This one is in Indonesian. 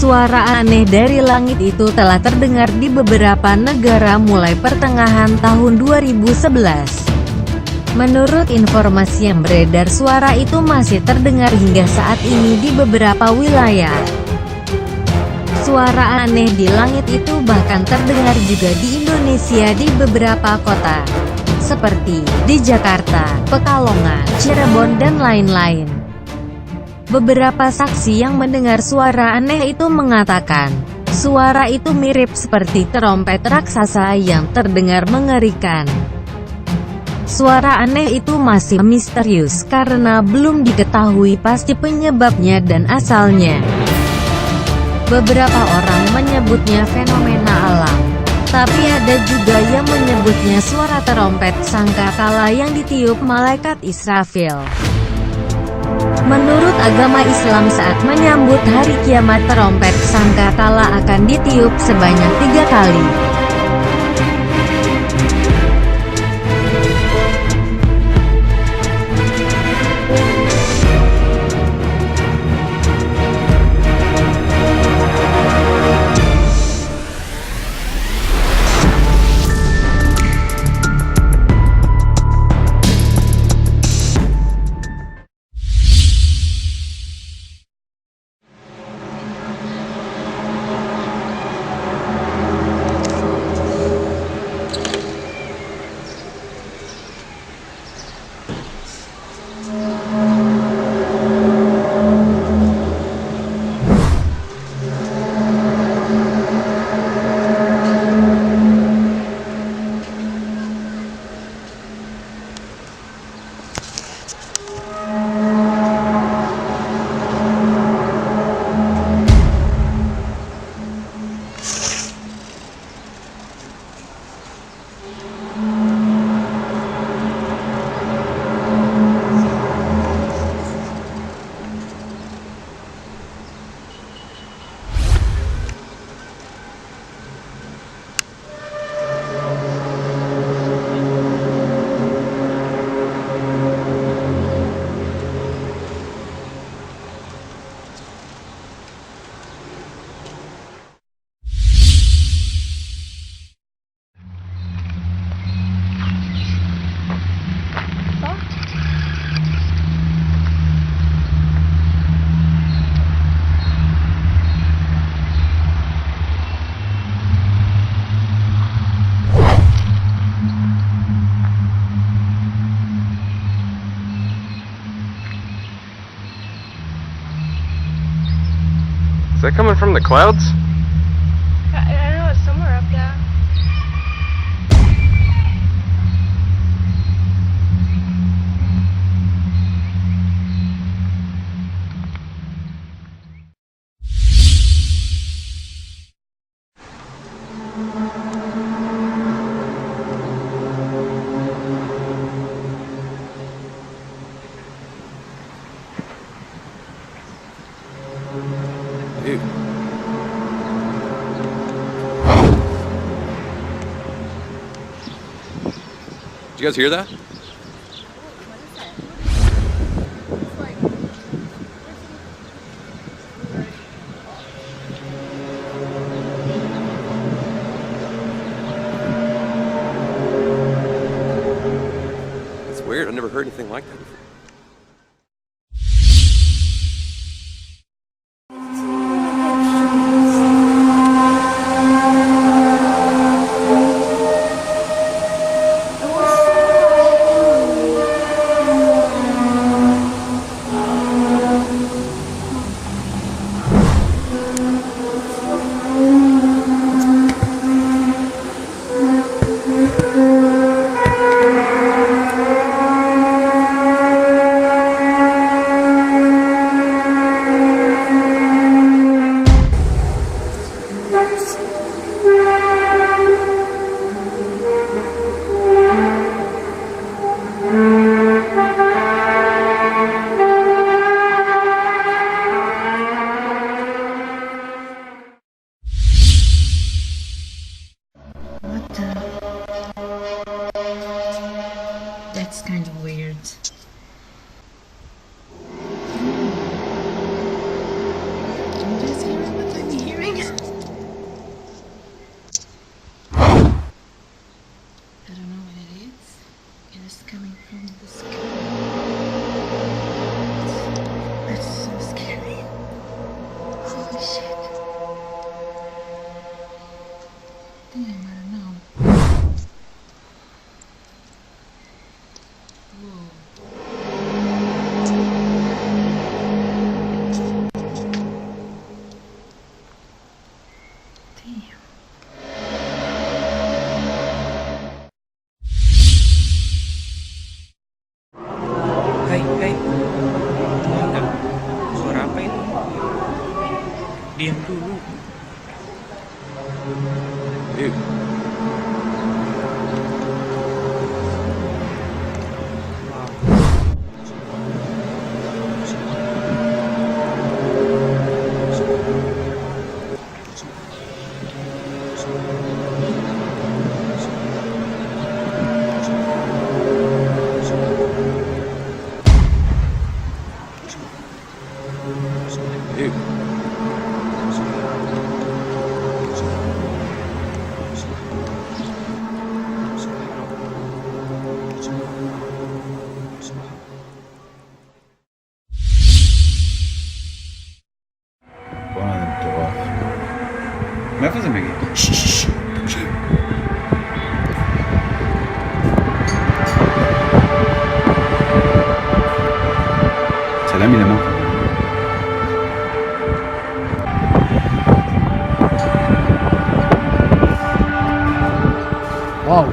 Suara aneh dari langit itu telah terdengar di beberapa negara mulai pertengahan tahun 2011. Menurut informasi yang beredar, suara itu masih terdengar hingga saat ini di beberapa wilayah. Suara aneh di langit itu bahkan terdengar juga di Indonesia di beberapa kota, seperti di Jakarta, Pekalongan, Cirebon, dan lain-lain. Beberapa saksi yang mendengar suara aneh itu mengatakan, suara itu mirip seperti trompet raksasa yang terdengar mengerikan. Suara aneh itu masih misterius karena belum diketahui pasti penyebabnya dan asalnya. Beberapa orang menyebutnya fenomena alam, tapi ada juga yang menyebutnya suara trompet sangkakala yang ditiup malaikat Israfil. Menurut agama Islam, saat menyambut hari kiamat, trompet sangkakala akan ditiup sebanyak 3 kali. Is that coming from the clouds? I don't know, it's somewhere up there. Dude. Did you guys hear that? It's weird. I've never heard anything like that before. It's kind of weird. I'm just hearing what I'm hearing. I don't know what it is. It is coming from the sky. It's so scary. Holy shit. Damn, I don't know. Whoa. Damn. Hai, hai. Enggak. Suara apa itu? Diam dulu. Dude. Dude. Porra, top. Não vai fazer Meg. سلام يا جماعة. واو